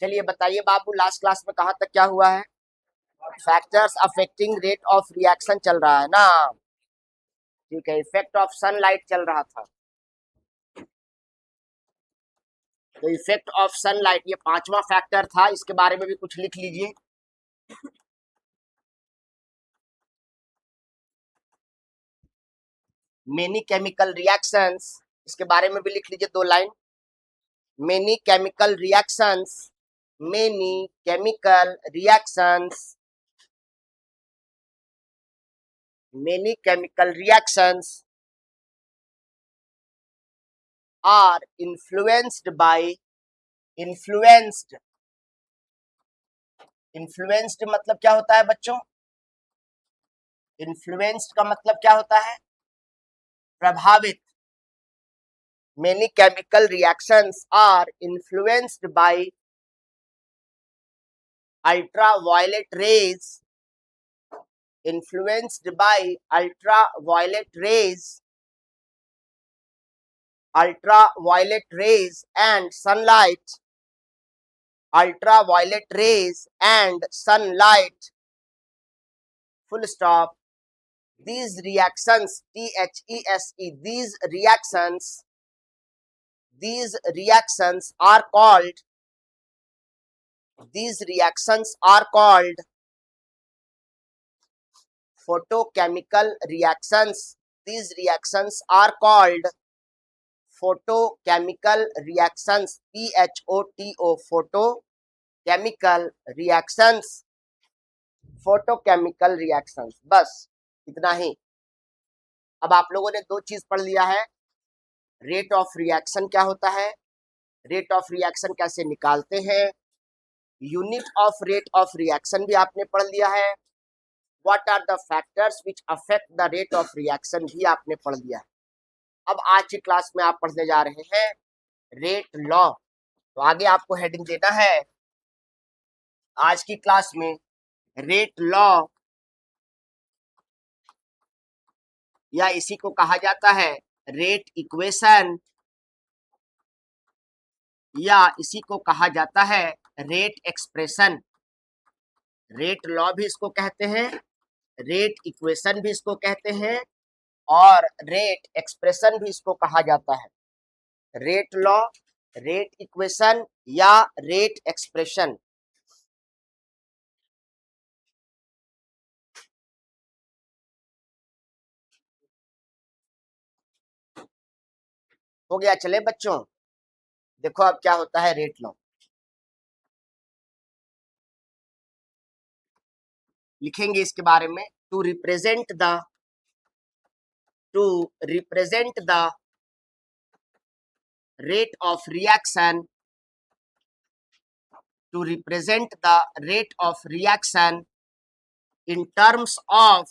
चलिए बताइए बाबू, last class में कहाँ तक क्या हुआ है? Factors affecting rate of reaction चल रहा है ना। ठीक है, इफेक्ट ऑफ सनलाइट चल रहा था। तो इफेक्ट ऑफ सनलाइट ये पांचवा फैक्टर था, इसके बारे में भी कुछ लिख लीजिए। मेनी केमिकल रिएक्शंस, इसके बारे में भी लिख लीजिए 2 line. Many chemical reactions, many chemical reactions, many chemical reactions are influenced by influenced influenced मतलब क्या होता है बच्चों? influenced का मतलब क्या होता है? प्रभावित। many chemical reactions are influenced by ultraviolet rays, influenced by ultraviolet rays and sunlight, ultraviolet rays and sunlight, full stop. These reactions, THESE, these reactions are called photochemical reactions. These reactions are called photochemical reactions, PHOTO, photochemical reactions, photochemical reactions। बस इतना ही। अब आप लोगों ने 2 चीज पढ़ लिया है। रेट ऑफ रिएक्शन क्या होता है, रेट ऑफ रिएक्शन कैसे निकालते हैं, unit of rate of reaction भी आपने पढ़ लिया है, what are the factors which affect the rate of reaction भी आपने पढ़ लिया है। अब आज की क्लास में आप पढ़ने जा रहे हैं रेट लॉ। तो आगे आपको हेडिंग देना है आज की क्लास में रेट लॉ, या इसी को कहा जाता है रेट इक्वेशन, या इसी को कहा जाता है रेट एक्सप्रेशन। रेट लॉ भी इसको कहते हैं, रेट इक्वेशन भी इसको कहते हैं, और रेट एक्सप्रेशन भी इसको कहा जाता है। रेट लॉ, रेट इक्वेशन या रेट एक्सप्रेशन। हो गया? चले बच्चों, देखो अब क्या होता है रेट लॉ। लिखेंगे इसके बारे में, to represent the rate of reaction, to represent the rate of reaction in terms of,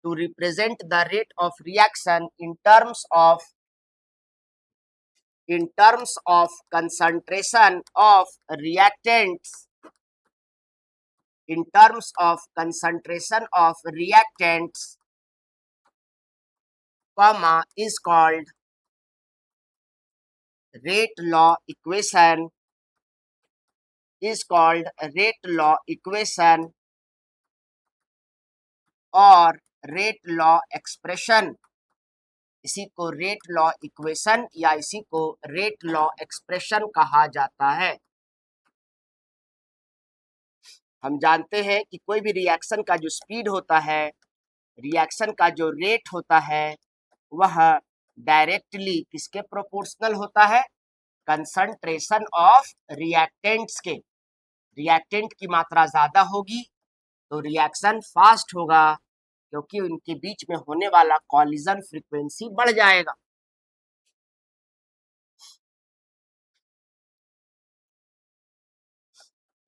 to represent the rate of reaction in terms of concentration of reactants, in terms of concentration of reactants, comma, is called rate law equation, is called rate law equation और rate law expression. इसी को rate law equation या इसी को rate law expression कहा जाता है। हम जानते हैं कि कोई भी रिएक्शन का जो स्पीड होता है, रिएक्शन का जो रेट होता है, वह डायरेक्टली किसके प्रोपोर्शनल होता है? कंसंट्रेशन ऑफ रिएक्टेंट्स के। रिएक्टेंट की मात्रा ज्यादा होगी तो रिएक्शन फास्ट होगा, क्योंकि उनके बीच में होने वाला कॉलिजन फ्रीक्वेंसी बढ़ जाएगा।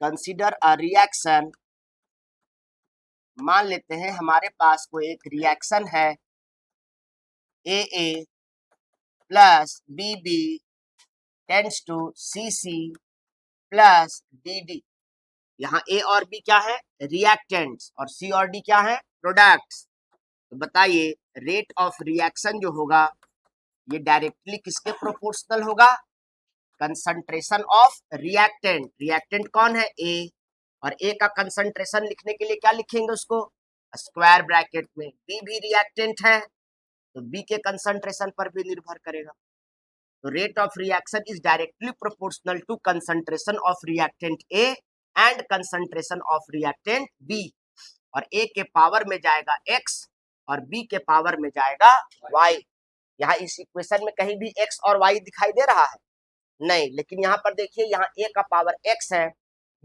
कंसीडर अ रिएक्शन, मान लेते हैं हमारे पास कोई एक रिएक्शन है, AA plus BB tends to CC plus DD। यहाँ A और B क्या है? रिएक्टेंट्स, और C और D क्या है? प्रोडक्ट्स। तो बताइए रेट ऑफ रिएक्शन जो होगा ये डायरेक्टली किसके प्रोपोर्शनल होगा? कंसंट्रेशन ऑफ रिएक्टेंट, रिएक्टेंट कौन है ए, और ए का कंसंट्रेशन लिखने के लिए क्या लिखेंगे उसको स्क्वायर ब्रैकेट में, बी भी रिएक्टेंट है तो बी के कंसंट्रेशन पर भी निर्भर करेगा। तो rate of reaction is directly proportional to concentration of reactant A and concentration of reactant B, और ए के पावर में जाएगा x और b के पावर में जाएगा y। यहाँ इस इक्वेशन में कहीं भी x और y दिखाई दे रहा है नहीं, लेकिन यहाँ पर देखिए यहाँ a का पावर x है,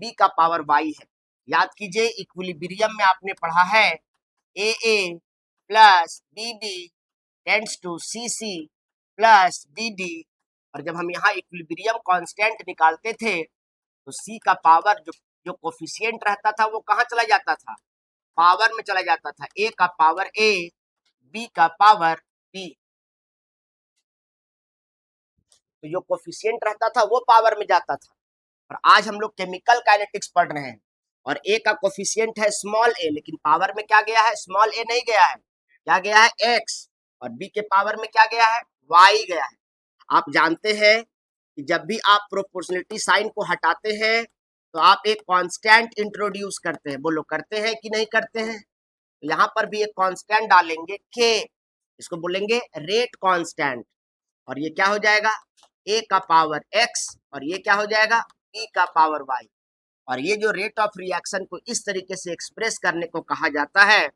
b का पावर y है। याद कीजिए इक्विलिब्रियम में आपने पढ़ा है AA plus BB tends to CC plus DD, और जब हम यहाँ इक्विलिब्रियम कांस्टेंट निकालते थे तो C का पावर जो कोफिशिएंट रहता था वो कहाँ चला जाता था, पावर में चला जाता था, A का पावर A, B का पावर B। तो जो कोफिशिएंट रहता था वो पावर में जाता था। और आज हम लोग केमिकल काइनेटिक्स पढ़ रहे हैं और ए का कोफिशिएंट है स्मॉल ए, लेकिन पावर में क्या गया है, स्मॉल ए नहीं गया है, क्या गया है एक्स, और बी के पावर में क्या गया है, वाई गया है। आप जानते हैं कि जब भी आप प्रोपोर्शनलिटी साइन को हटाते हैं तो आप एक कांस्टेंट इंट्रोड्यूस करते हैं, बोलो करते हैं कि नहीं करते हैं। तो यहाँ पर भी एक कांस्टेंट डालेंगे के, इसको बोलेंगे रेट कांस्टेंट, और ये क्या हो जाएगा ए का पावर एक्स और ये क्या हो जाएगा बी का पावर वाई। और ये जो रेट ऑफ रिएक्शन को इस तरीके से एक्सप्रेस करने को कहा जाता है,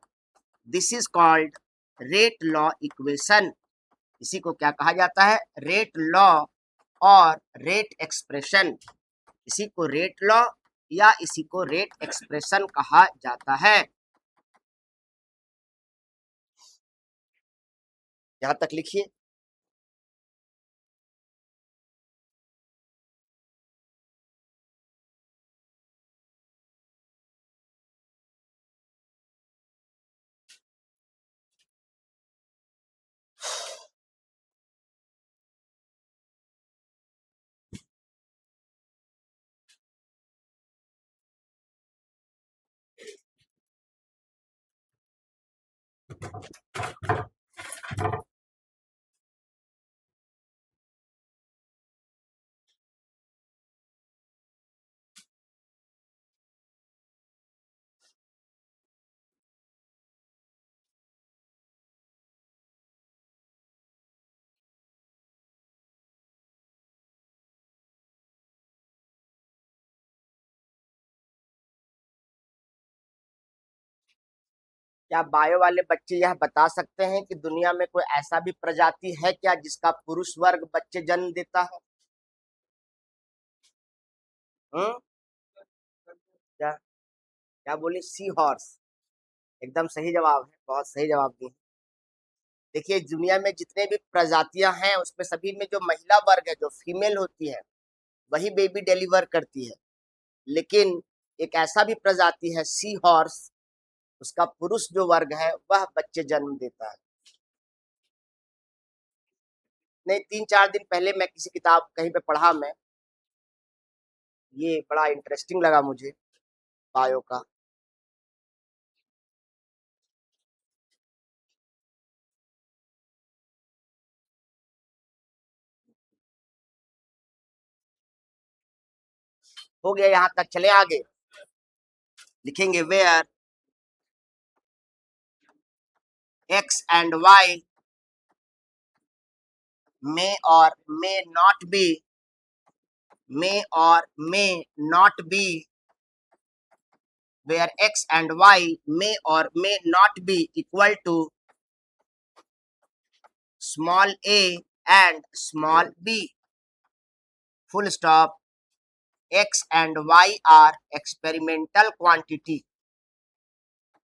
this is called rate law equation. इसी को क्या कहा जाता है, रेट लॉ और रेट एक्सप्रेशन। इसी को रेट लॉ या इसी को रेट एक्सप्रेशन कहा जाता है। यहां तक लिखिए। क्या बायो वाले बच्चे यह बता सकते हैं कि दुनिया में कोई ऐसा भी प्रजाति है क्या जिसका पुरुष वर्ग बच्चे जन्म देता है? हम्म, क्या क्या बोले, सी हॉर्स। एकदम सही जवाब है, बहुत सही जवाब दिए। देखिए दुनिया में जितने भी प्रजातियां हैं उसमें सभी में जो महिला वर्ग है, जो फीमेल होती है, वही बेबी डिलीवर करती है। लेकिन एक ऐसा भी प्रजाति है सी हॉर्स, उसका पुरुष जो वर्ग है वह बच्चे जन्म देता है। नहीं, 3-4 दिन पहले मैं किसी किताब कहीं पे पढ़ा, मैं ये बड़ा इंटरेस्टिंग लगा मुझे बायो का। हो गया यहाँ तक, चले आगे। लिखेंगे where x and y may or may not be, may or may not be, where x and y may or may not be equal to small a and small b, full stop. X and y are experimental quantity.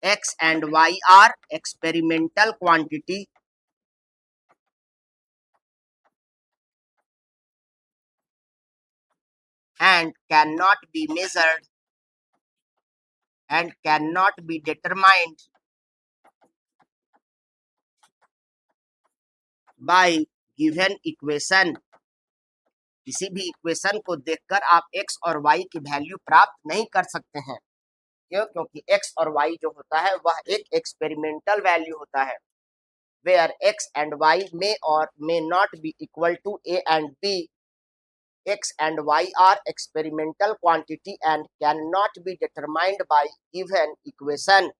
X and y are experimental quantity and cannot be measured and cannot be determined by given equation. किसी भी equation को देखकर आप x और y की value प्राप्त नहीं कर सकते हैं। क्यों? क्योंकि x और y जो होता है वह एक एक्सपेरिमेंटल वैल्यू होता है, where x and y may or may not be equal to a and b, x and y are experimental quantity and cannot be determined by given equation.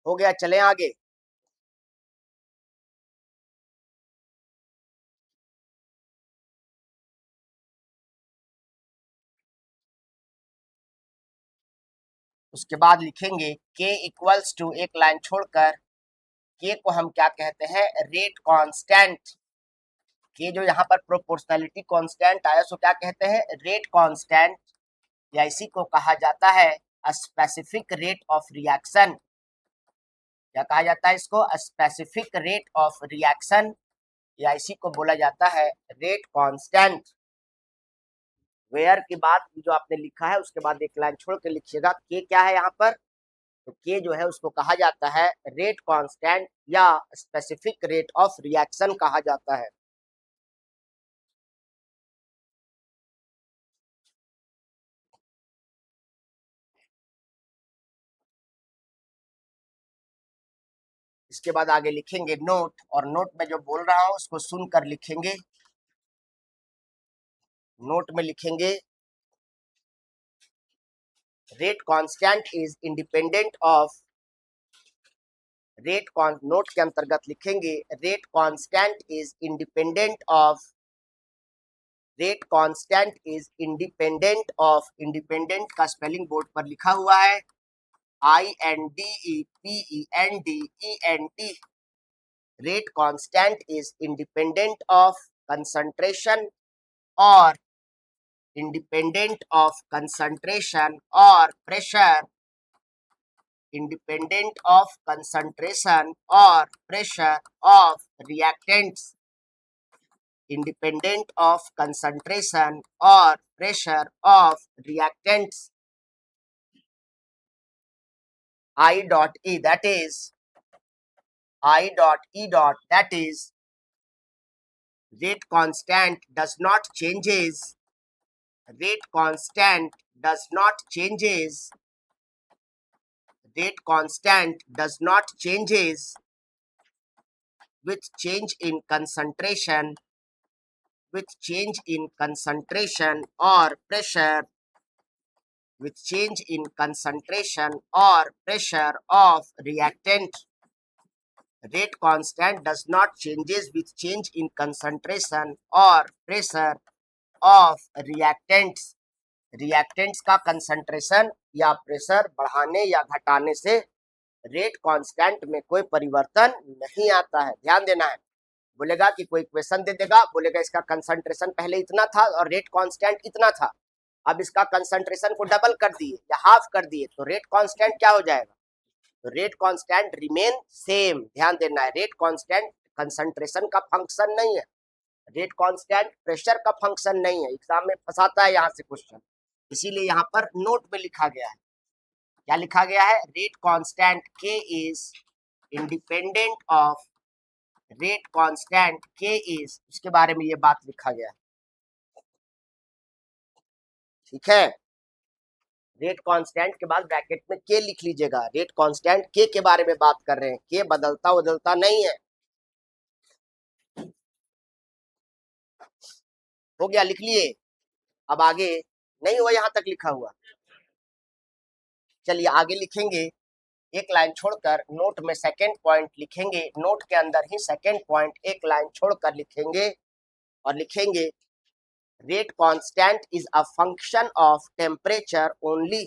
हो गया, चलें आगे। उसके बाद लिखेंगे k इक्वल्स टू, एक लाइन छोड़कर k को हम क्या कहते हैं, रेट कांस्टेंट। k जो यहाँ पर प्रोपोर्शनैलिटी कांस्टेंट आया सो क्या कहते हैं, रेट कांस्टेंट, या इसी को कहा जाता है स्पेसिफिक रेट ऑफ रिएक्शन। क्या कहा जाता है इसको, स्पेसिफिक रेट ऑफ रिएक्शन, या इसी को बोला जाता है रेट कांस्टेंट। वेयर के बाद जो आपने लिखा है उसके बाद एक लाइन छोड़ के लिखिएगा के क्या है यहाँ पर, तो के जो है उसको कहा जाता है रेट कांस्टेंट या स्पेसिफिक रेट ऑफ रिएक्शन कहा जाता है। इसके बाद आगे लिखेंगे नोट, और नोट में जो बोल रहा हूं उसको सुनकर लिखेंगे। नोट में लिखेंगे rate constant is independent of, note के अंतर्गत लिखेंगे rate constant is independent of, rate constant is independent of, independent का स्पेलिंग बोर्ड पर लिखा हुआ है INDEPENDENT। Rate constant is independent of concentration और independent of concentration or pressure, independent of concentration or pressure of reactants, independent of concentration or pressure of reactants. I dot E, that is I dot E dot, that is rate constant does not changes, rate constant does not changes, rate constant does not changes with change in concentration, with change in concentration or pressure, with change in concentration or pressure of reactant. Rate constant does not changes with change in concentration or pressure of reactants. Reactants का concentration या pressure बढ़ाने या घटाने से rate constant में कोई परिवर्तन नहीं आता है, ध्यान देना है। बोलेगा कि कोई इक्वेशन दे देगा, बोलेगा इसका कंसंट्रेशन पहले इतना था और रेट कांस्टेंट इतना था, अब इसका कंसंट्रेशन को डबल कर दिए या हाफ कर दिए तो रेट कांस्टेंट क्या हो जाएगा, तो रेट कांस्टेंट रिमेन सेम। ध्यान देना है, रेट कांस्टेंट कंसंट्रेशन का फंक्शन नहीं है, रेट कांस्टेंट प्रेशर का फंक्शन नहीं है। एग्जाम में फंसाता है यहाँ से क्वेश्चन, इसीलिए यहाँ पर नोट में लिखा गया है, क्या लिखा गया है, rate constant K is independent of, rate constant K is, उसके बारे में ये बात लिखा गया है, ठीक है। रेट कांस्टेंट के बाद ब्रैकेट में के लिख लीजिएगा, रेट कांस्टेंट के बारे में बात कर रहे हैं, के बदलता बदलता नहीं है। हो गया, लिख लिए। अब आगे नहीं हुआ, यहां तक लिखा हुआ, चलिए आगे लिखेंगे। एक लाइन छोड़कर नोट में सेकेंड पॉइंट लिखेंगे, नोट के अंदर ही सेकेंड पॉइंट एक लाइन छोड़कर लिखेंगे और लिखेंगे rate constant is a function of temperature only.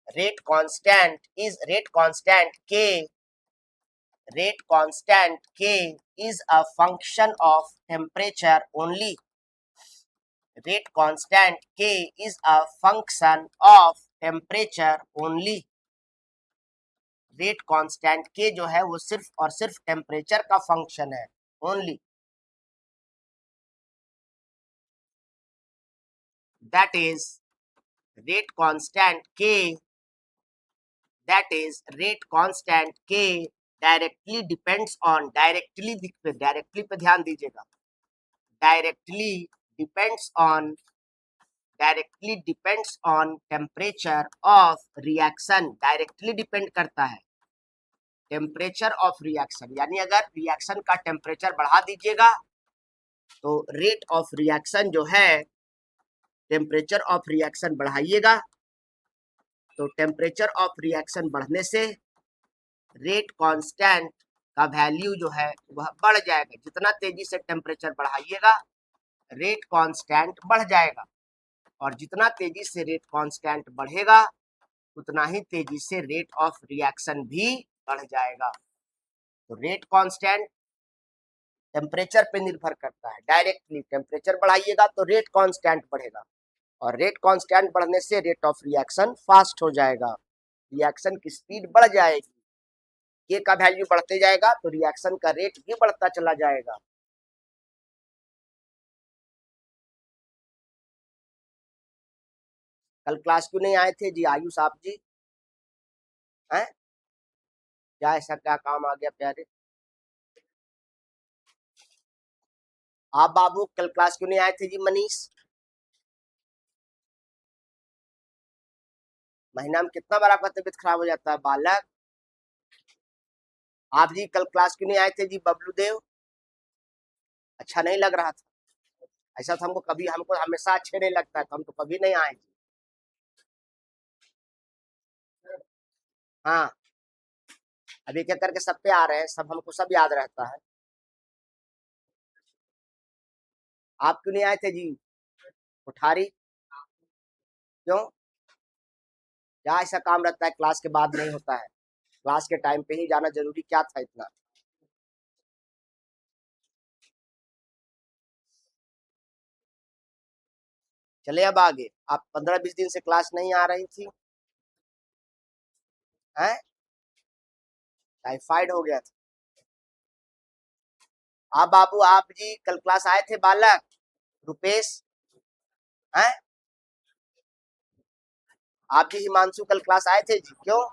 Rate constant is, rate constant K, rate constant K is a function of temperature only. Rate constant K is a function of temperature only. Rate constant K जो है वो सिर्फ और सिर्फ temperature का function है only, that is rate constant के, that is rate constant के directly depends on, directly pay ध्यान दीजिएगा, directly depends on, directly depends on temperature of reaction, directly depend करता है टेम्परेचर ऑफ रिएक्शन, यानी अगर रिएक्शन का टेम्परेचर बढ़ा दीजिएगा तो रेट ऑफ रिएक्शन जो है, टेम्परेचर ऑफ रिएक्शन बढ़ाइएगा तो टेम्परेचर ऑफ रिएक्शन बढ़ने से रेट कांस्टेंट का वैल्यू जो है वह बढ़ जाएगा, जितना तेजी से टेम्परेचर बढ़ाइएगा रेट कांस्टेंट बढ़ जाएगा, और जितना तेजी से रेट कांस्टेंट बढ़ेगा उतना ही तेजी से रेट ऑफ रिएक्शन भी बढ़ जाएगा। तो रेट कांस्टेंट टेम्परेचर पे निर्भर करता है, डायरेक्टली टेम्परेचर बढ़ाइएगा तो रेट कांस्टेंट बढ़ेगा, और रेट कांस्टेंट बढ़ने से रेट ऑफ रिएक्शन फास्ट हो जाएगा, रिएक्शन की स्पीड बढ़ जाएगी, के का वैल्यू बढ़ते जाएगा तो रिएक्शन का रेट भी बढ़ता चला जाएगा। कल क्लास क्यों नहीं आए थे जी आयुष आप जी? हैं क्या ऐसा क्या काम आ गया प्यारे? आप बाबू कल क्लास क्यों नहीं आए थे जी मनीष? महीना में कितना बार आपका तबीयत खराब हो जाता है बालक? आप जी कल क्लास क्यों नहीं आए थे जी बबलू देव? अच्छा नहीं लग रहा था? ऐसा तो हमको हमेशा अच्छे नहीं लगता है, तो हम तो कभी नहीं आए जी। हाँ, अभी क्या करके सब पे आ रहे हैं, सब हमको सब याद रहता है। आप क्यों नहीं आए थे जी कोठारी? क्यों? क्या ऐसा काम रहता है क्लास के बाद नहीं होता है? क्लास के टाइम पे ही जाना जरूरी क्या था इतना? चले अब आगे, आप 15-20 दिन से क्लास नहीं आ रही थी, हैं? टाइफाइड हो गया था? आप बाबू आप जी कल क्लास आए थे बालक? रुपेश, हैं? आप जी हिमांशु कल क्लास आए थे जी, क्यों?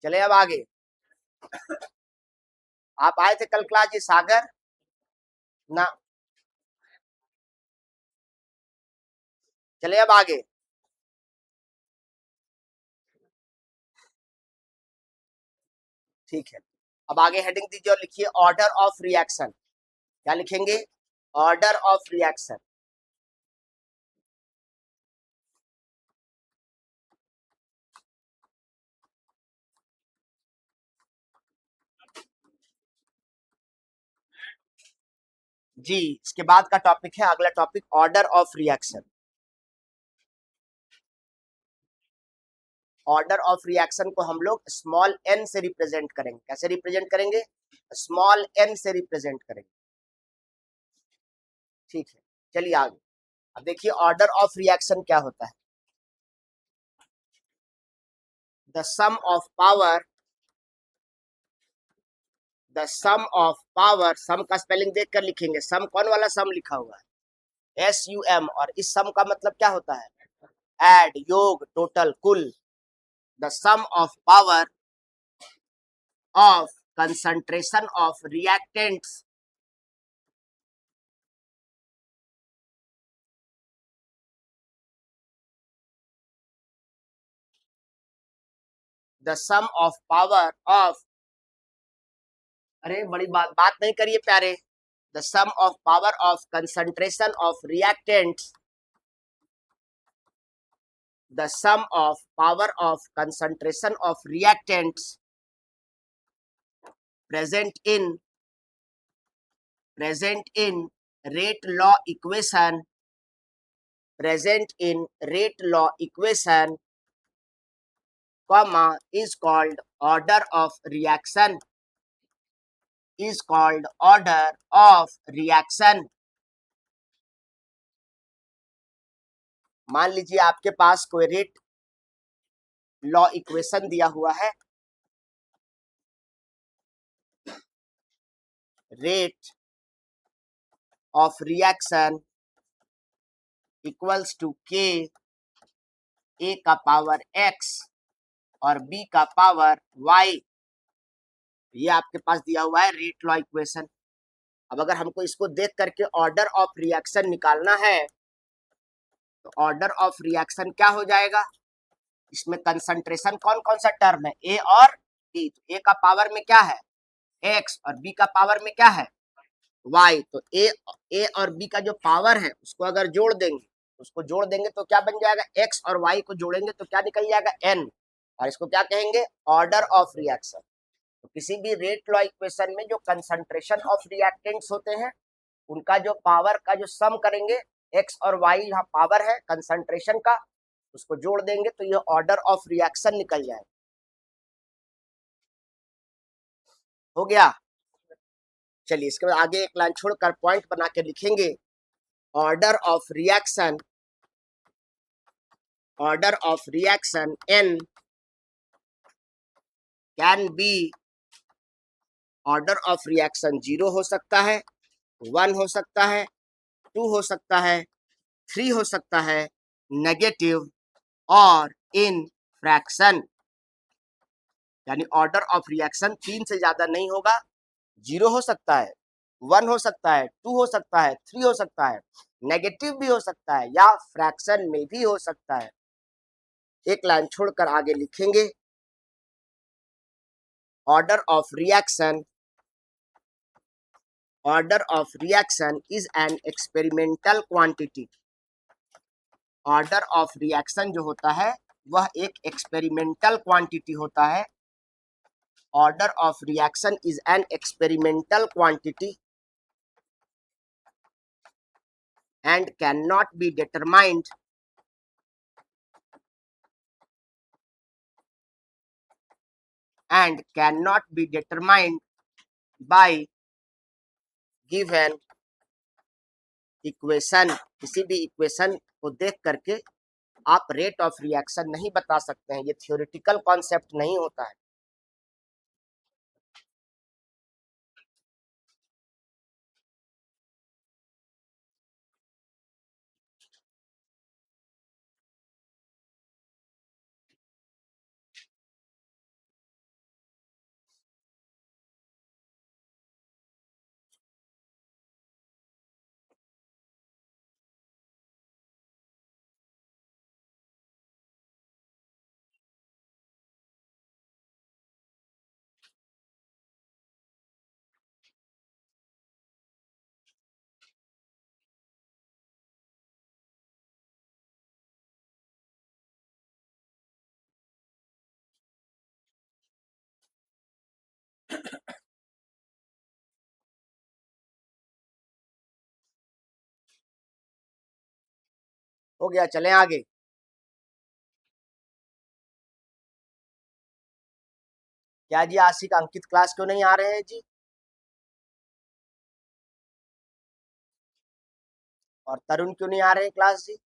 चले अब आगे, आप आए थे कल क्लास जी सागर? ना। चले अब आगे, ठीक है। अब आगे हेडिंग दीजिए और लिखिए ऑर्डर ऑफ रिएक्शन। क्या लिखेंगे? Order of reaction. जी, इसके बाद का टॉपिक है, अगला topic order of reaction. Order of reaction को हम लोग स्मॉल एन से रिप्रेजेंट करेंगे। कैसे रिप्रेजेंट करेंगे? स्मॉल एन से रिप्रेजेंट करेंगे, ठीक है। चलिए आगे, अब देखिए ऑर्डर ऑफ रिएक्शन क्या होता है। The sum of power, the sum of power, sum का स्पेलिंग देखकर लिखेंगे, सम कौन वाला सम लिखा हुआ है? SUM, और इस सम का मतलब क्या होता है? ऐड, योग, टोटल, कुल। The sum of power of concentration of reactants, the sum of power of, अरे बड़ी बात नहीं करिए प्यारे, the sum of power of concentration of reactants, the sum of power of concentration of reactants present in rate law equation, present in rate law equation, comma, is called order of reaction, is called order of reaction. मान लीजिए आपके पास कोई rate law equation दिया हुआ है, rate of reaction equals to k A का power x और b का पावर y। ये आपके पास दिया हुआ है रेट लॉ इक्वेशन। अब अगर हमको इसको देख करके ऑर्डर ऑफ रिएक्शन निकालना है तो ऑर्डर ऑफ रिएक्शन क्या हो जाएगा, इसमें कंसंट्रेशन कौन कौन सा टर्म है, ए और बी। तो ए का पावर में क्या है x और b का पावर में क्या है y। तो ए और b का जो पावर है उसको अगर जोड़ देंगे तो क्या बन जाएगा, x और y को जोड़ेंगे तो क्या निकल जाएगा n, और इसको क्या कहेंगे, ऑर्डर ऑफ रिएक्शन। तो किसी भी रेट लॉ इक्वेशन में जो कंसंट्रेशन ऑफ रिएक्टेंट्स होते हैं उनका जो पावर का जो सम करेंगे, x और y यहाँ पावर है कंसंट्रेशन का, उसको जोड़ देंगे तो ये ऑर्डर ऑफ रिएक्शन निकल जाएगा। हो गया। चलिए इसके बाद आगे एक लाइन छोड़कर पॉइंट बना के लिखेंगे, order of reaction n can be, order of reaction 0 हो सकता है, 1 हो सकता है, 2 हो सकता है, 3 हो सकता है, नेगेटिव और इन फ्रैक्शन। यानी ऑर्डर ऑफ रिएक्शन 3 से ज्यादा नहीं होगा, 0 हो सकता है, 1 हो सकता है, 2 हो सकता है, 3 हो सकता है, नेगेटिव भी हो सकता है या फ्रैक्शन में भी हो सकता है। एक लाइन छोड़कर आगे लिखेंगे, order of reaction is an experimental quantity. Order of reaction जो होता है वह एक एक्सपेरिमेंटल क्वांटिटी होता है। Order of reaction is an experimental quantity and cannot be determined by given equation. किसी भी इक्वेशन को देख करके आप रेट ऑफ रिएक्शन नहीं बता सकते हैं, ये थियोरेटिकल कॉन्सेप्ट नहीं होता है। हो गया, चलें आगे। क्या जी आशिक अंकित क्लास क्यों नहीं आ रहे हैं जी, और तरुण क्यों नहीं आ रहे हैं क्लास जी?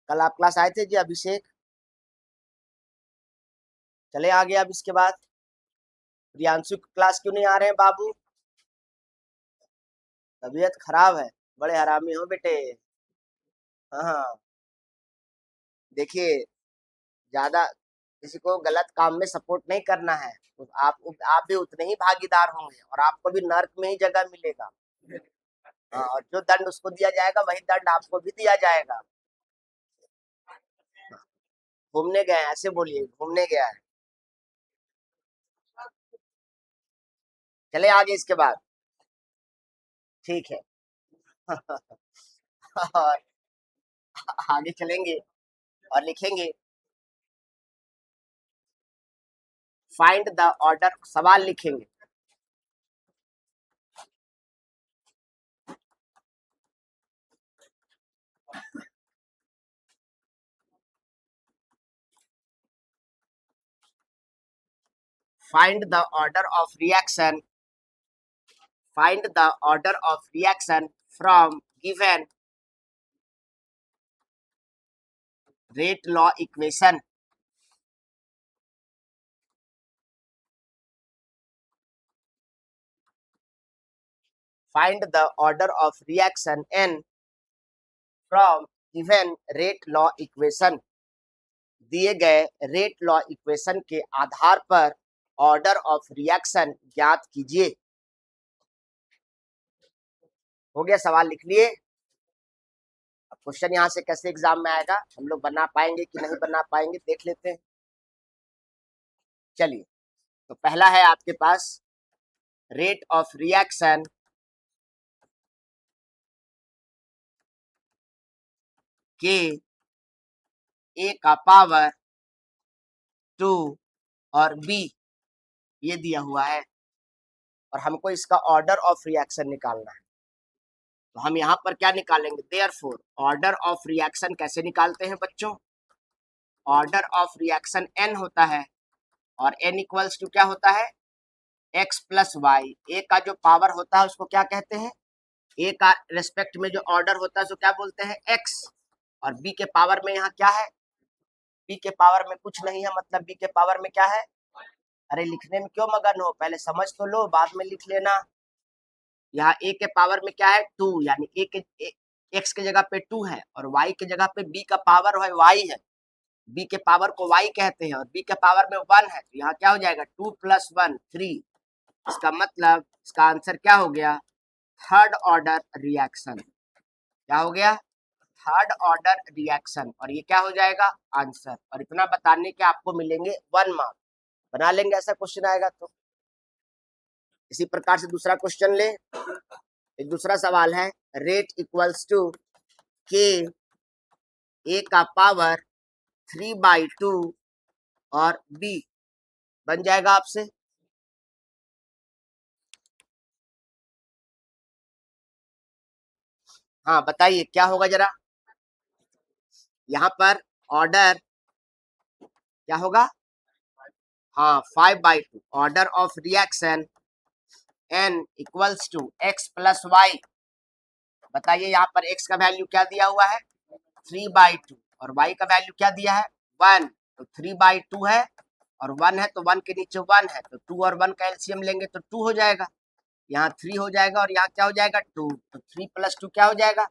कल आप क्लास आए थे जी अभिषेक। चले आगे। अब इसके बाद प्रियांशु क्लास क्यों नहीं आ रहे हैं बाबू? तबीयत खराब है, बड़े हरामी हो बेटे। हाँ हाँ, देखिए ज्यादा किसी को गलत काम में सपोर्ट नहीं करना है, तो आप भी उतने ही भागीदार होंगे और आपको भी नर्क में ही जगह मिलेगा। हाँ, और जो दंड उसको दिया जाएगा वही दंड आपको भी दिया जाएगा। घूमने गए हैं, ऐसे बोलिए घूमने गया है। चले आगे इसके बाद, ठीक है। और आगे चलेंगे और लिखेंगे, फाइंड द ऑर्डर, सवाल लिखेंगे, find the order of reaction find the order of reaction from given rate law equation. Find the order of reaction n from given rate law equation. दिए गए रेट लॉ इक्वेशन के आधार पर order of reaction ज्ञात कीजिए। हो गया, सवाल लिख लिए। अब क्वेश्चन यहाँ से कैसे एग्जाम में आएगा, हम लोग बना पाएंगे कि नहीं बना पाएंगे देख लेते हैं। चलिए, तो पहला है आपके पास रेट ऑफ रिएक्शन के ए का पावर 2 और बी ये दिया हुआ है और हमको इसका ऑर्डर ऑफ रिएक्शन निकालना है। तो हम यहाँ पर क्या निकालेंगे, देयरफॉर ऑर्डर ऑफ रिएक्शन कैसे निकालते हैं बच्चों, ऑर्डर ऑफ रिएक्शन n होता है और n इक्वल्स टू क्या होता है, x प्लस वाई। ए का जो पावर होता है उसको क्या कहते हैं, ए का रेस्पेक्ट में जो ऑर्डर होता है उसको क्या बोलते हैं, x। और b के पावर में यहाँ क्या है, b के पावर में कुछ नहीं है, मतलब b के पावर में क्या है। अरे लिखने में क्यों मगन हो, पहले समझ तो लो बाद में लिख लेना। यहाँ a के पावर में क्या है 2, यानी x के जगह पे 2 है और y के जगह पे b का पावर है y है। b के पावर को y कहते हैं और b के पावर में 1 है, तो यहाँ क्या हो जाएगा 2 प्लस 1 3। इसका मतलब इसका आंसर क्या हो गया, थर्ड ऑर्डर रिएक्शन। क्या हो गया, थर्ड ऑर्डर रिएक्शन, और ये क्या हो जाएगा आंसर। और इतना बताने के आपको मिलेंगे 1 मार्क। बना लेंगे, ऐसा क्वेश्चन आएगा तो। इसी प्रकार से दूसरा क्वेश्चन ले, एक दूसरा सवाल है, rate equals to k A का पावर 3/2 और बी बन जाएगा आपसे। हाँ बताइए क्या होगा जरा, यहाँ पर ऑर्डर क्या होगा, हाँ 5/2 order of reaction n equals to x plus y. बताइए यहाँ पर x का वैल्यू क्या दिया हुआ है 3/2 और y का वैल्यू क्या दिया है 1, तो 3/2 है और 1 है तो 1 के नीचे 1 है, तो 2 और 1 का एलसीएम लेंगे तो 2 हो जाएगा। यहाँ 3 हो जाएगा और यहाँ क्या हो जाएगा 2, तो 3 प्लस 2 क्या हो जाएगा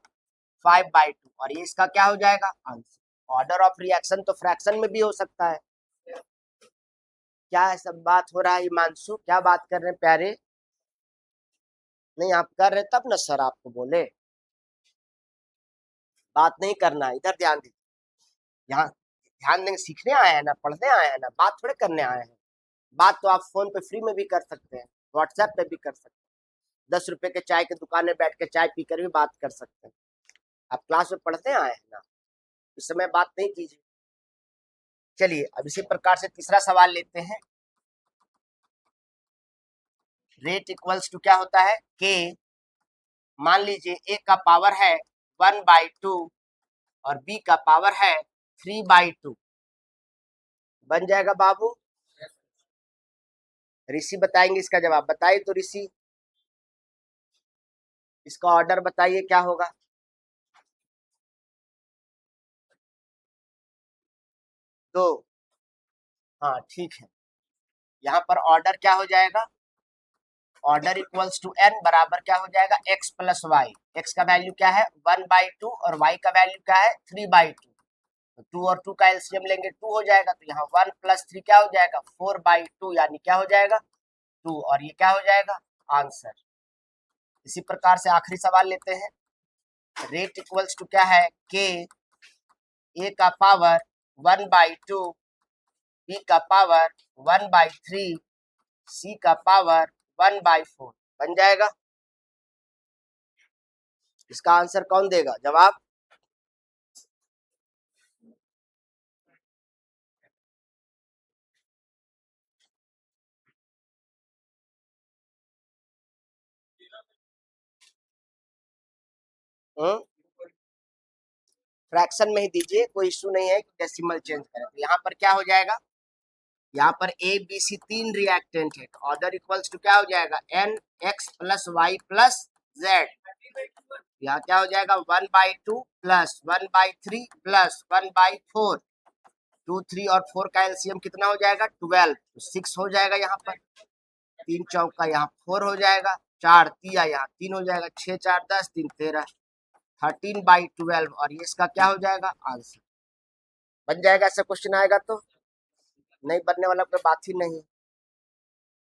5/2 और ये इसका क्या हो जाएगा आंसर। ऑर्डर ऑफ रिएक्शन तो फ्रैक्शन में भी हो सकता है। क्या है सब बात हो रहा है हिमांशु, क्या बात कर रहे हैं प्यारे, नहीं आप कर रहे तब ना सर आपको बोले, बात नहीं करना है, इधर ध्यान दीजिए। यहाँ ध्यान देंगे, सीखने आए हैं ना, पढ़ने आए हैं ना, बात थोड़े करने आए हैं। बात तो आप फोन पे फ्री में भी कर सकते हैं, व्हाट्सएप पे भी कर सकते हैं, 10 रुपए के चाय की दुकान में बैठ के चाय पीकर भी बात कर सकते हैं। आप क्लास में पढ़ने आए हैं ना, इस समय बात नहीं कीजिए। चलिए अब इसी प्रकार से तीसरा सवाल लेते हैं। रेट इक्वल्स टू क्या होता है के, मान लीजिए ए का पावर है 1/2 और बी का पावर है 3/2, बन जाएगा बाबू। ऋषि बताएंगे इसका जवाब, बताइए तो ऋषि, इसका ऑर्डर बताइए क्या होगा। दो, हाँ ठीक है। यहाँ पर ऑर्डर क्या हो जाएगा, ऑर्डर इक्वल्स टू एन बराबर क्या हो जाएगा एक्स प्लस वाई। एक्स का वैल्यू क्या है 1/2 और वाई का वैल्यू क्या है 3/2, तो 2 और 2 का एलसीएम लेंगे 2 हो जाएगा, तो यहाँ 1 प्लस 3 क्या हो जाएगा 4/2, यानी क्या हो जाएगा 2 और ये क्या हो जाएगा आंसर। इसी प्रकार से आखिरी सवाल लेते हैं। रेट इक्वल्स टू क्या है के ए का पावर 1/2, बी का पावर 1/3, सी का पावर 1/4 बन जाएगा। इसका आंसर कौन देगा जवाब, फ्रैक्शन में ही दीजिए, कोई इशू नहीं है कि डेसिमल चेंज करें। तो यहाँ पर क्या हो जाएगा यहाँ पर ए बी सी तीन रिएक्टेंट है, ऑर्डर इक्वल्स टू क्या हो जाएगा, n x plus y plus z. यहाँ क्या हो जाएगा, 1/2 प्लस 1/3 प्लस 1/4। 2 3 और 4 का एलसीएम कितना हो जाएगा, 12, तो 6 हो जाएगा यहाँ पर। 3 चौका यहाँ 4 हो जाएगा, 4 तिया यहाँ 3 हो जाएगा, 6 4 10 3 13, 13/12। और ये इसका क्या हो जाएगा, आंसर बन जाएगा। ऐसा क्वेश्चन आएगा तो नहीं बनने वाला कोई बात ही नहीं।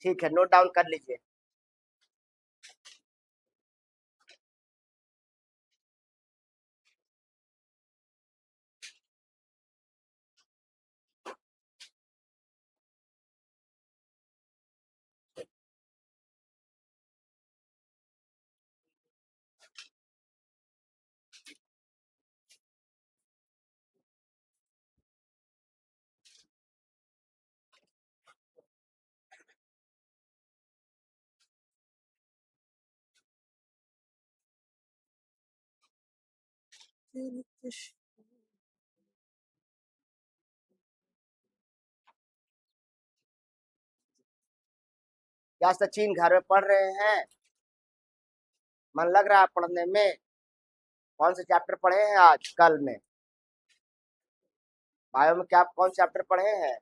ठीक है, नोट डाउन कर लीजिए। क्या सचिन घर में पढ़ रहे हैं, मन लग रहा है पढ़ने में? कौन से चैप्टर पढ़े हैं आज कल में? बायो में क्या कौन चैप्टर पढ़े हैं?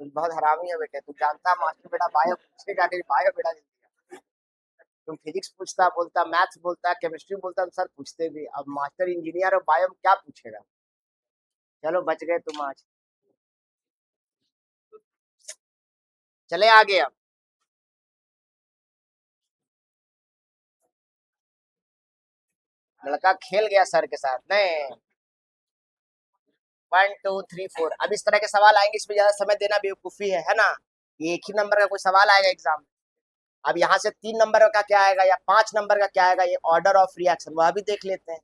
तुम बहुत हरामी है बेटे, तुम जानता है मास्टर बेटा बायो पूछेगा नहीं, बायो बेटा नहीं दिया। तुम फिजिक्स पूछता, बोलता मैथ्स, बोलता केमिस्ट्री, बोलता तो सर पूछते भी। अब मास्टर इंजीनियर और बायो में क्या पूछेगा? चलो बच गए तुम आज। चले आगे अब। लड़का खेल गया सर के साथ नहीं। 1 2 3 4, अब इस तरह के सवाल आएंगे, इसमें ज्यादा समय देना बेवकूफी है ना। ये एक ही नंबर का कोई सवाल आएगा एग्जाम में। अब यहाँ से 3 नंबर का क्या आएगा या 5 नंबर का क्या आएगा, ये ऑर्डर ऑफ रिएक्शन वह भी देख लेते हैं।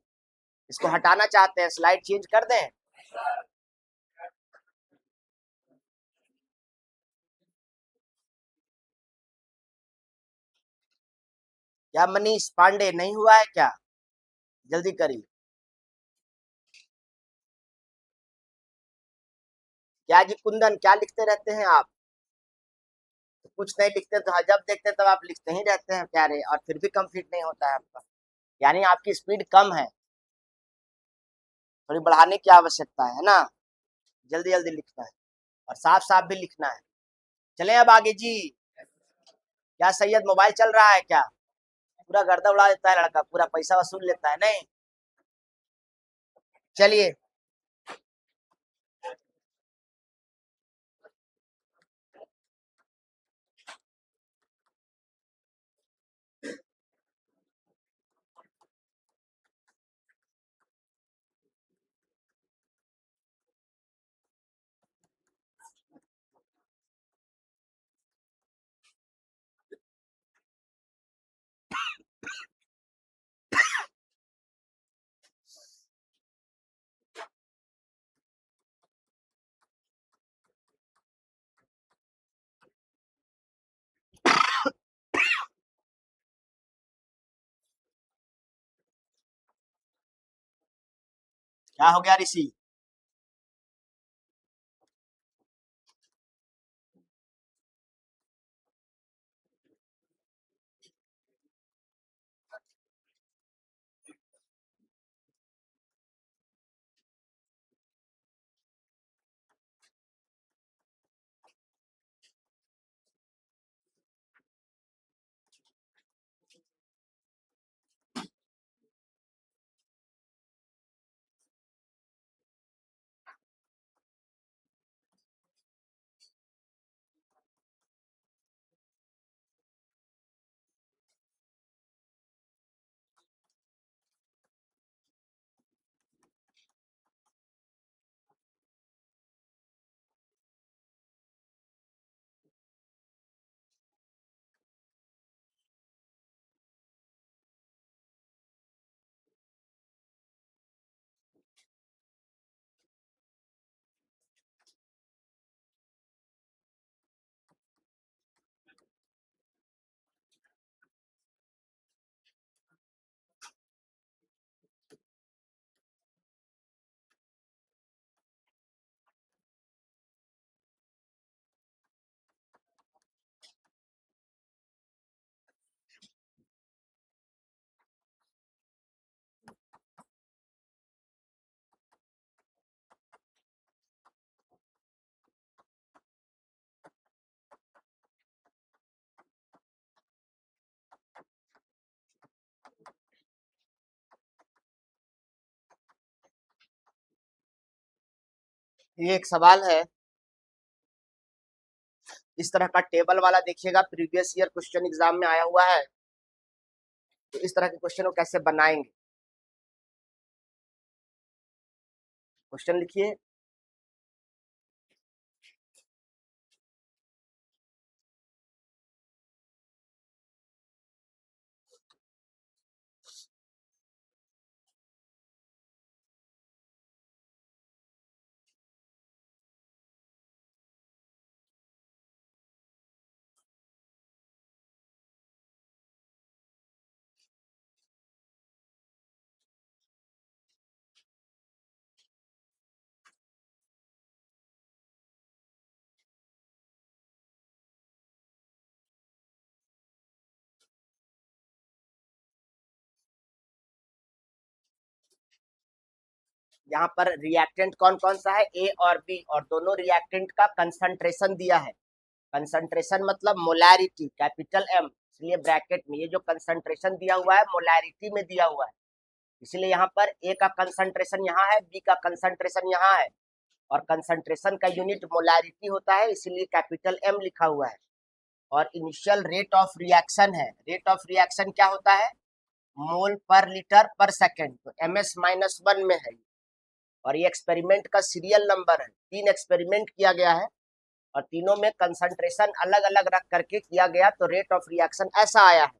इसको हटाना चाहते हैं, स्लाइड चेंज कर दें। क्या मनीष पांडे नहीं हुआ है क्या? जल्दी करिए। क्या जी कुंदन, क्या लिखते रहते हैं आप? तो कुछ नहीं लिखते तो जब देखते तब आप लिखते ही रहते हैं प्यारे, और फिर भी कंप्लीट नहीं होता है आपका। यानी आपकी स्पीड कम है, थोड़ी बढ़ाने की आवश्यकता है ना। जल्दी जल्दी लिखना है और साफ साफ भी लिखना है। चले अब आगे जी। क्या सैयद मोबाइल चल रहा है क्या? पूरा गर्दा उड़ा देता है लड़का, पूरा पैसा वसूल लेता है नहीं। चलिए। क्या हो गया ऋषि? ये एक सवाल है, इस तरह का टेबल वाला देखिएगा, प्रीवियस ईयर क्वेश्चन एग्जाम में आया हुआ है। तो इस तरह के क्वेश्चन को कैसे बनाएंगे, क्वेश्चन लिखिए। यहाँ पर रिएक्टेंट कौन कौन सा है, ए और बी, और दोनों रिएक्टेंट का कंसंट्रेशन दिया है। कंसंट्रेशन मतलब मोलैरिटी, कैपिटल एम, इसलिए ब्रैकेट में ये जो कंसंट्रेशन दिया हुआ है मोलैरिटी में दिया हुआ है, इसलिए यहाँ पर ए का कंसंट्रेशन यहाँ है, बी का कंसंट्रेशन यहाँ है, और कंसंट्रेशन का यूनिट मोलैरिटी होता है, इसलिए कैपिटल एम लिखा हुआ है। और इनिशियल रेट ऑफ रिएक्शन है, रेट ऑफ रिएक्शन क्या होता है, मोल पर लीटर पर सेकेंड, तो ms-1 में है। और ये एक्सपेरिमेंट का सीरियल नंबर है, 3 एक्सपेरिमेंट किया गया है और तीनों में कंसंट्रेशन अलग अलग रख करके किया गया, तो रेट ऑफ रिएक्शन ऐसा आया है।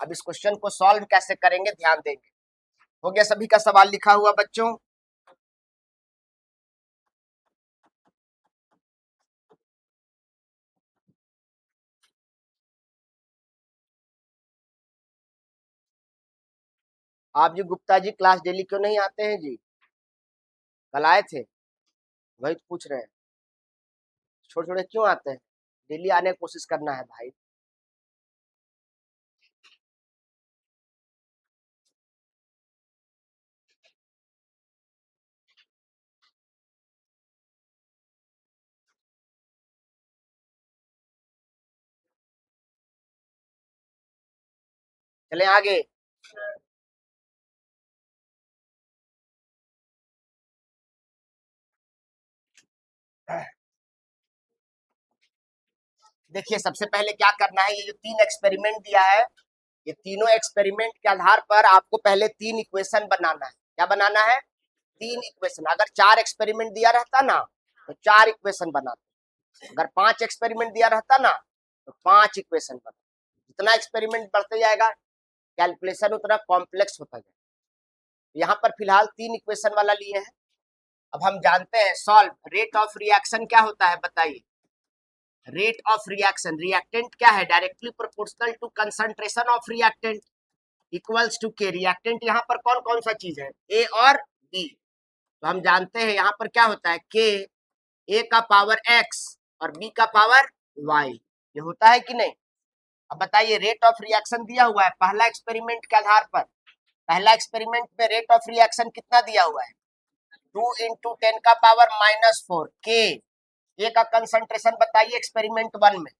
अब इस क्वेश्चन को सॉल्व कैसे करेंगे ध्यान देंगे। हो गया सभी का सवाल लिखा हुआ बच्चों? आप जी गुप्ता जी क्लास डेली क्यों नहीं आते हैं जी? कल आए थे, वही तो पूछ रहे हैं, छोटे छोटे क्यों आते हैं? डेली आने की कोशिश करना है भाई। चले आगे। देखिए सबसे पहले क्या करना है, ये जो 3 एक्सपेरिमेंट दिया है, ये तीनों एक्सपेरिमेंट के आधार पर आपको पहले 3 इक्वेशन बनाना है। क्या बनाना है? 3 इक्वेशन। अगर 4 एक्सपेरिमेंट दिया रहता ना तो 4 इक्वेशन बनाते, अगर 5 एक्सपेरिमेंट दिया रहता ना तो 5 इक्वेशन बनाते। जितना एक्सपेरिमेंट बढ़ते जाएगा कैलकुलेशन उतना कॉम्प्लेक्स होता जाएगा। यहाँ पर फिलहाल 3 इक्वेशन वाला लिए हैं। अब हम जानते हैं सॉल्व, रेट ऑफ रिएक्शन क्या होता है बताइए। रेट ऑफ रिएक्शन, रिएक्टेंट क्या है, directly proportional to concentration of reactant equals to k. Reactant यहाँ पर कौन कौन सा चीज है, ए और बी, तो हम जानते हैं यहाँ पर क्या होता है, के, ए का पावर एक्स और बी का पावर वाई, ये होता है कि नहीं। अब बताइए रेट ऑफ रिएक्शन दिया हुआ है पहला एक्सपेरिमेंट के आधार पर, पहला एक्सपेरिमेंट में रेट ऑफ रिएक्शन कितना दिया हुआ है, 2 × 10⁻⁻⁴ के। ए का कंसंट्रेशन बताइए एक्सपेरिमेंट 1 में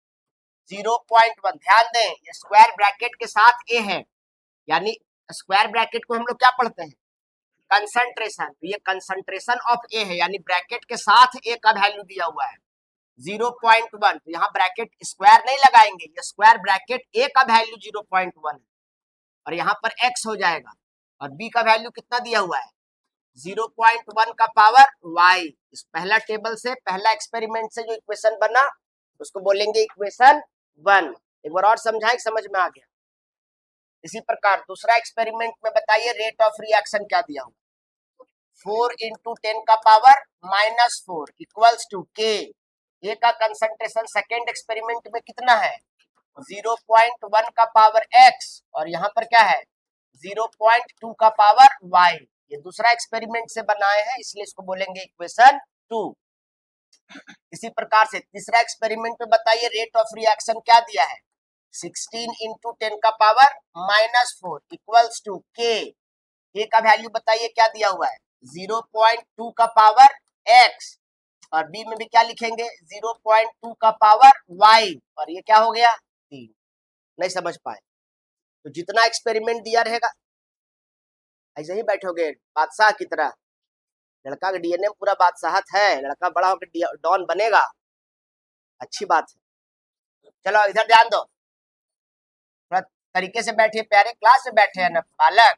0.1। ध्यान दें ये स्क्वायर ब्रैकेट के साथ ए है, यानी स्क्वायर ब्रैकेट को हम लोग क्या पढ़ते हैं, कंसंट्रेशन, तो ये कंसंट्रेशन ऑफ ए है, यानी ब्रैकेट के साथ ए का वैल्यू दिया हुआ है 0.1, तो यहाँ ब्रैकेट स्क्वायर नहीं लगाएंगे, ये स्क्वायर ब्रैकेट ए का वैल्यू 0.1 है और यहाँ पर एक्स हो जाएगा, और बी का वैल्यू कितना दिया हुआ है 0.1 का पावर y। इस पहला टेबल से, पहला एक्सपेरिमेंट से जो इक्वेशन बना उसको बोलेंगे इक्वेशन 1। एक बार और समझाएं, समझ में आ गया। इसी प्रकार दूसरा एक्सपेरिमेंट में बताइए रेट ऑफ रिएक्शन क्या दिया हुआ, 4 × 10⁻⁻⁴ इक्वल्स टू के। ए का कंसंट्रेशन सेकेंड एक्सपेरिमेंट में कितना है 0.1 का पावर x, और यहाँ पर क्या है 0.2 का पावर y। ये दूसरा एक्सपेरिमेंट से बनाए हैं इसलिए इसको बोलेंगे इक्वेशन 2। इसी प्रकार से तीसरा एक्सपेरिमेंट में बताइए रेट ऑफ रिएक्शन क्या दिया है, 16 × 10⁻⁻⁴ इक्वल्स टू के। के का वैल्यू बताइए क्या दिया हुआ है 0.2 का पावर x, और बी में भी क्या लिखेंगे 0.2 का पावर y, और ये क्या हो गया 3। नहीं समझ पाए तो जितना एक्सपेरिमेंट दिया रहेगा ऐसे ही बैठोगे बादशाह की तरह, लड़का का डीएनए में पूरा बादशाहत है, लड़का बड़ा होकर डॉन बनेगा, अच्छी बात है। चलो इधर ध्यान दो, थोड़ा तरीके से बैठिए, प्यारे क्लास में बैठे हैं ना बालक।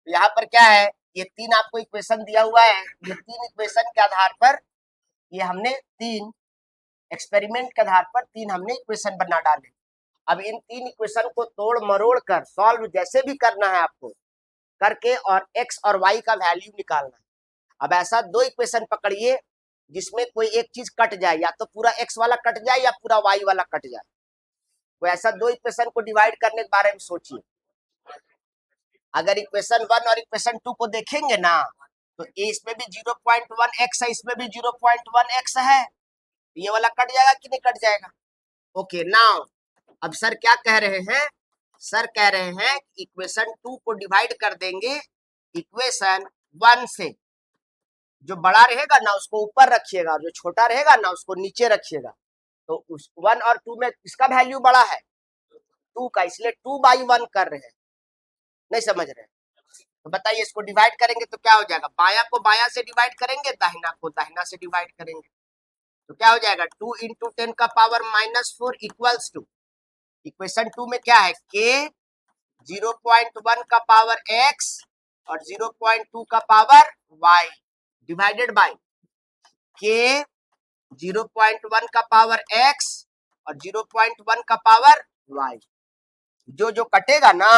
यहाँ पर क्या है, ये 3 आपको इक्वेशन दिया हुआ है, ये 3 इक्वेशन के आधार पर ये हमने 3 एक्सपेरिमेंट के आधार पर 3 हमने इक्वेशन बना डाले। अब इन 3 इक्वेशन को तोड़ मरोड़ कर सॉल्व जैसे भी करना है आपको करके और x और y का वैल्यू निकालना है। अब ऐसा 2 इक्वेशन पकड़िए जिसमें कोई एक चीज कट जाए, या तो पूरा x वाला कट जाए या पूरा y वाला कट जाए। तो ऐसा 2 इक्वेशन को डिवाइड करने के बारे में सोचिए। अगर इक्वेशन 1 और इक्वेशन 2 को देखेंगे ना, तो इसमें भी 0.1x है, इसमें भी 0.1x है, ये वाला कट जाएगा कि नहीं कट जाएगा? ओके नाउ अब सर क्या कह रहे हैं, सर कह रहे हैं इक्वेशन 2 को डिवाइड कर देंगे इक्वेशन 1 से। जो बड़ा रहेगा ना उसको ऊपर रखिएगा और जो छोटा रहेगा ना उसको नीचे रखिएगा। तो उस 1 और 2 में किसका वैल्यू बड़ा है? 2 का, इसलिए 2/1 कर रहे हैं। नहीं समझ रहे? तो बताइए इसको डिवाइड करेंगे तो क्या हो जाएगा? बाया को बाया से डिवाइड करेंगे, दाहिना को दाहिना से डिवाइड करेंगे, तो क्या हो जाएगा? 2 × 10 का पावर -4 इक्वल्स टू, इक्वेशन 2 में क्या है, k 0.1 का पावर x और 0.2 का power y divided by k 0.1 का पावर x और 0.1 का पावर y। जो जो कटेगा ना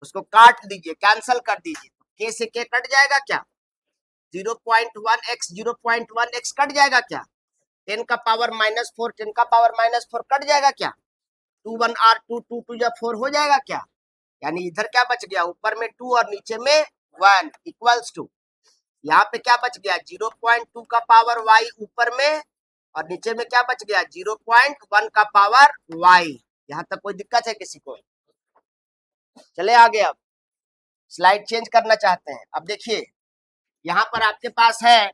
उसको काट दीजिए, कैंसल कर दीजिए। k से k कट जाएगा क्या? 0.1x 0.1x कट जाएगा क्या? 10 का पावर -4 10 का पावर -4 कट जाएगा क्या? 2 1 r 2 2 2 या 4 हो जाएगा क्या? यानी इधर क्या बच गया, ऊपर में 2 और नीचे में 1 इक्वल्स टू, यहाँ पे क्या बच गया 0.2 का पावर y ऊपर में और नीचे में क्या बच गया 0.1 का पावर y। यहाँ तक कोई दिक्कत है किसी को? चले आगे, अब स्लाइड चेंज करना चाहते हैं। अब देखिए यहाँ पर आपके पास है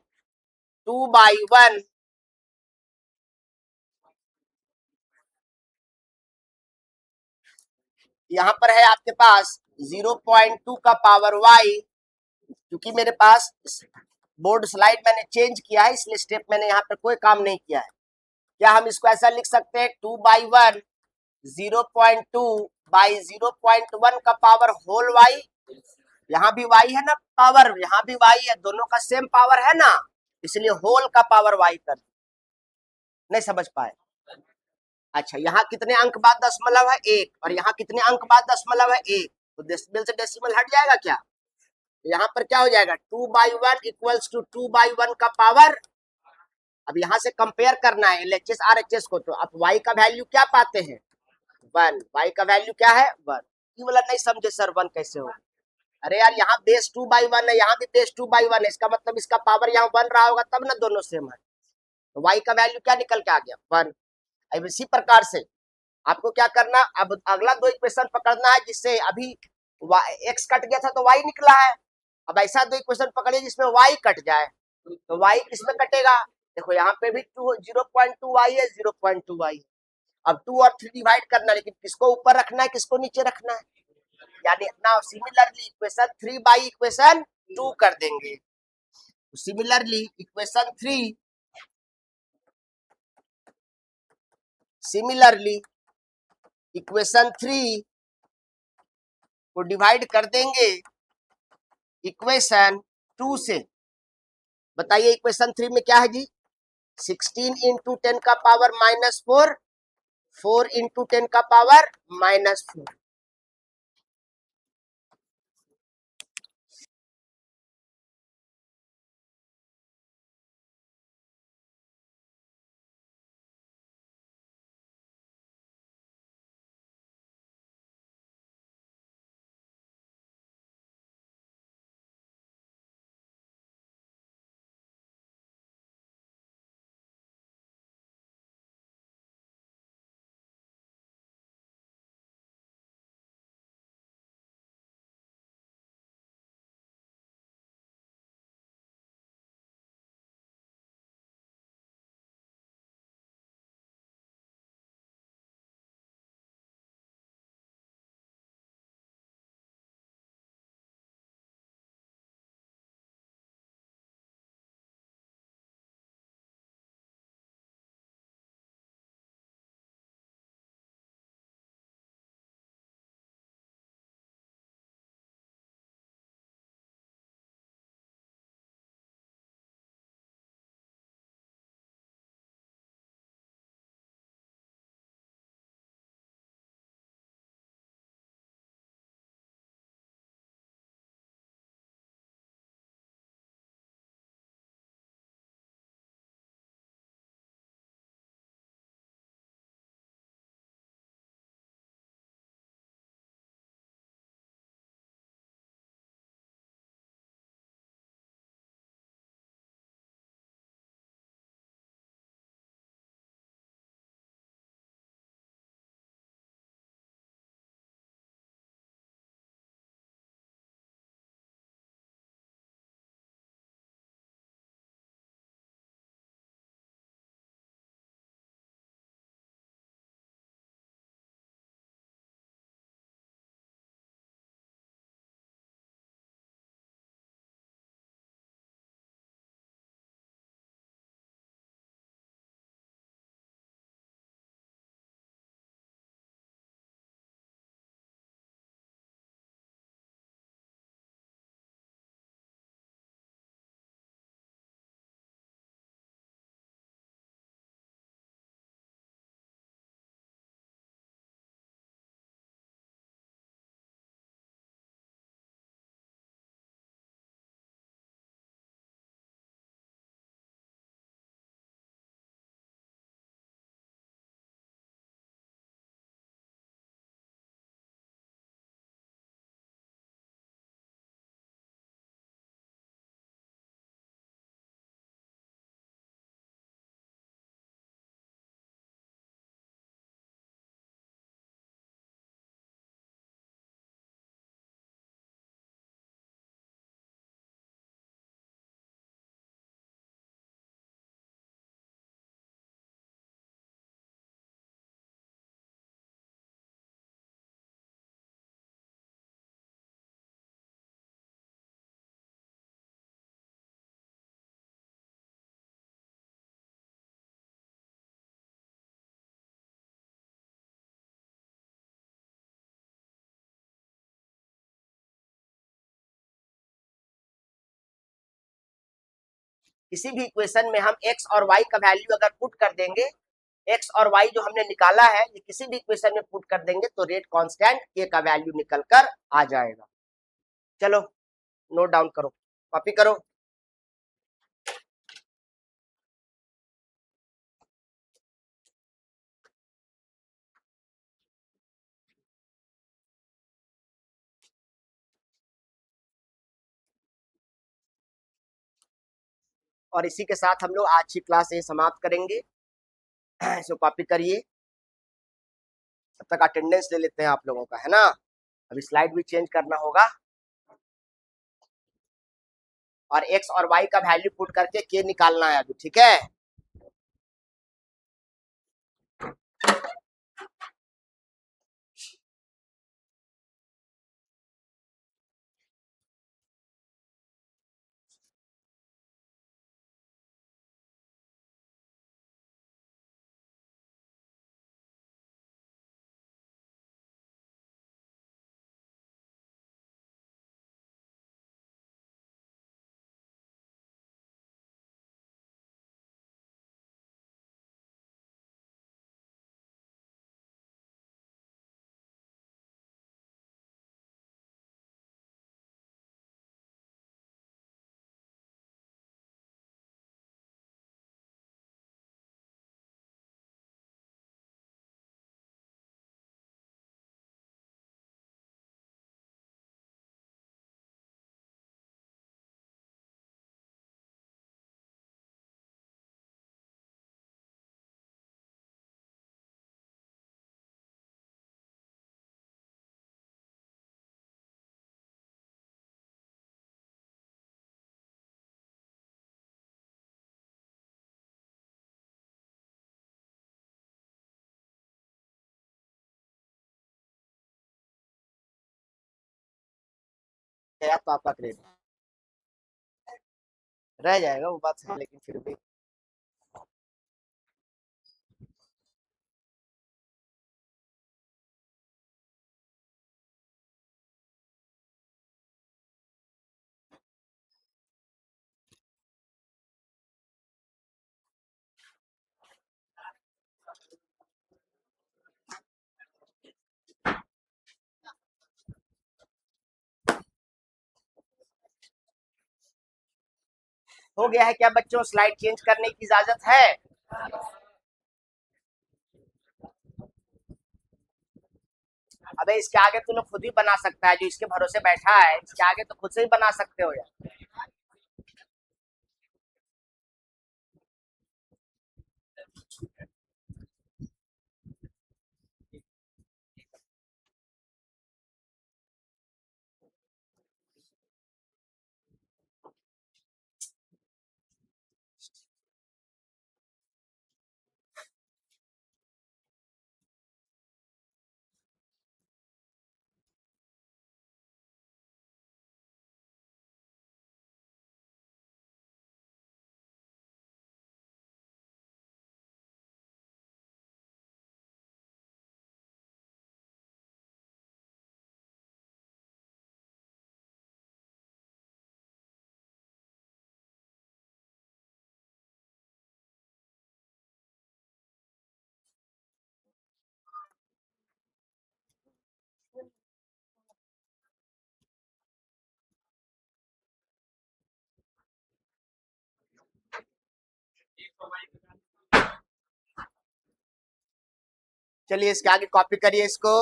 2/1 यहाँ पर है आपके पास 0.2 का पावर y। क्योंकि मेरे पास बोर्ड स्लाइड मैंने चेंज किया है इसलिए स्टेप मैंने यहाँ पर कोई काम नहीं किया है। क्या हम इसको ऐसा लिख सकते हैं 2/1 0.2 बाई 0.1 का पावर होल y। यहाँ भी y है ना पावर, यहाँ भी y है, दोनों का सेम पावर है ना, इसलिए होल का पावर y कर। नहीं समझ पाए? अच्छा यहाँ कितने अंक बाद दशमलव है 1 और यहाँ कितने अंक बाद दशमलव है 1, तो डेसिमल से डेसिमल हट जाएगा क्या? यहाँ पर क्या हो जाएगा 2/1 इक्वल्स टू 2/1 का पावर। अब यहाँ से कंपेयर करना है LHS RHS को, तो आप y का वैल्यू क्या पाते हैं 1, y का वैल्यू क्या है 1। ये वाला नहीं समझे सर 1 कैसे हो? अरे यार यहाँ बेस 2/1 है, यहाँ भी बेस 2/1 है, इसका मतलब इसका पावर यहाँ 1 रहा होगा तब ना दोनों सेम है, तो y का वैल्यू क्या निकल के आ गया 1। अब इसी प्रकार से आपको क्या करना, अब अगला 2 इक्वेशन पकड़ना है जिससे अभी x कट गया था तो y निकला है। अब ऐसा 2 इक्वेशन पकड़िए जिसमें y कट जाए, तो y किसमें कटेगा? देखो यहाँ पे भी 0.2y है 0.2y है। अब 2 और 3 डिवाइड करना, लेकिन किसको ऊपर रखना है किसको नीचे रखना है? यानी ना सिमिलरली इक्वेशन 3 बाई इक्वेशन 2 कर देंगे। सिमिलरली इक्वेशन 3 को डिवाइड कर देंगे इक्वेशन 2 से। बताइए इक्वेशन 3 में क्या है जी, 16 × 10 का पावर -4 4 × 10 का पावर -4। किसी भी इक्वेशन में हम x और y का वैल्यू अगर पुट कर देंगे, x और y जो हमने निकाला है ये किसी भी इक्वेशन में पुट कर देंगे तो रेट कांस्टेंट k का वैल्यू निकल कर आ जाएगा। चलो नोट डाउन करो, कॉपी करो। और इसी के साथ हम लोग आज की क्लास ये समाप्त करेंगे। इसको कॉपी करिए, तब तक अटेंडेंस ले लेते हैं आप लोगों का, है ना। अभी स्लाइड भी चेंज करना होगा और x और y का वैल्यू पुट करके k निकालना है अभी, ठीक है। गया तो आपका क्रेडिट रह जाएगा, वो बात है, लेकिन फिर भी हो गया है क्या बच्चों? स्लाइड चेंज करने की इजाजत है? अबे इसके आगे तू लोग खुद ही बना सकता है, जो इसके भरोसे बैठा है इसके आगे तो खुद से ही बना सकते हो यार। चलिए इसके आगे कॉपी करिए इसको,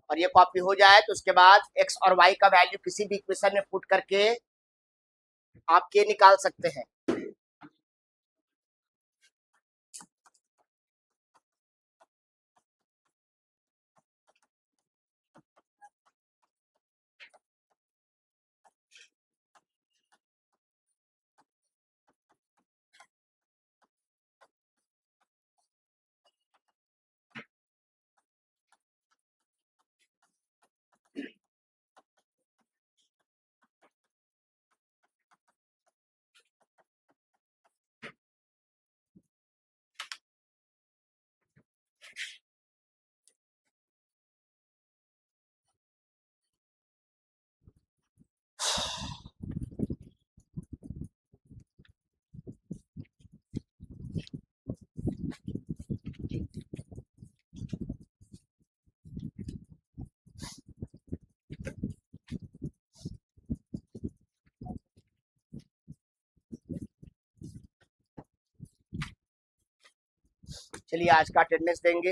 और ये कॉपी हो जाए तो उसके बाद x और y का वैल्यू किसी भी इक्वेशन में पुट करके आप के निकाल सकते हैं। चलिए आज का अटेंडेंस देंगे।